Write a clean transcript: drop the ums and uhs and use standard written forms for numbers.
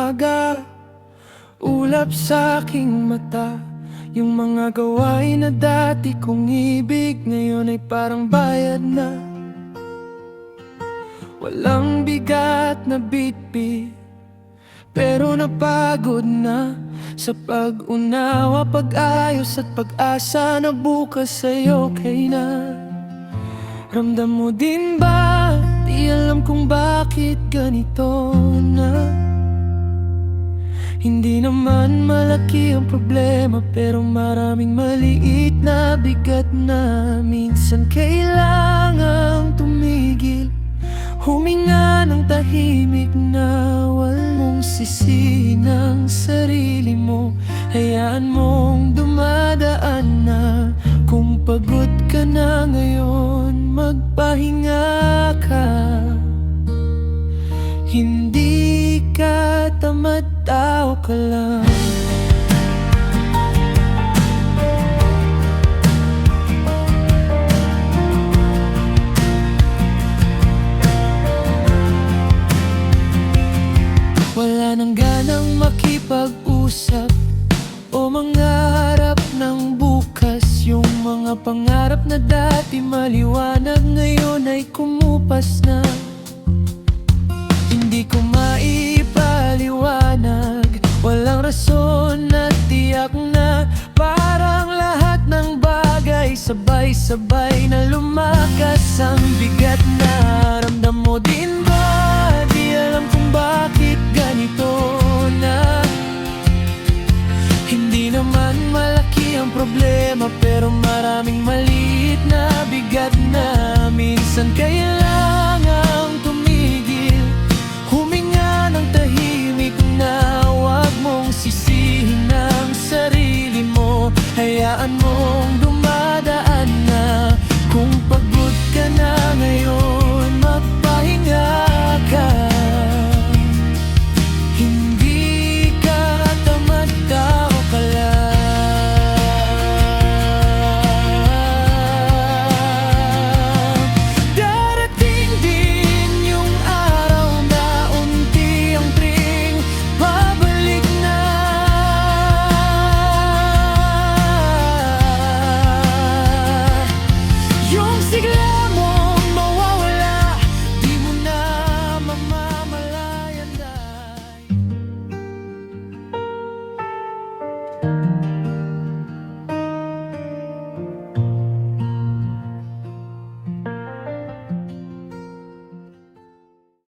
umaga, ulap sa aking mata. Yung mga gawain na dati kong ibig, ngayon ay parang bayad na. Walang bigat na bitbit, pero napagod na sa pag-unawa, pag-ayos at pag-asa na bukas ay okay na. Ramdam mo din ba? Di alam kung bakit ganito na. Hindi naman malaki ang problema, pero maraming maliit na bigat na minsan kailangang tumigil, huminga ng tahimik na walang sisihin ng sarili mo. Hayaan mong dumadaan na. Kung pagod ka na ngayon, magpahinga ka. Hindi ka tamad, tao ka lang. Wala nang ganang makipag-usap o mangarap ng bukas. Yung mga pangarap na dati maliwanag, ngayon ay kumupas na. Hindi ko maipaliwanag, walang rason at tiyak na. Parang lahat ng bagay sabay-sabay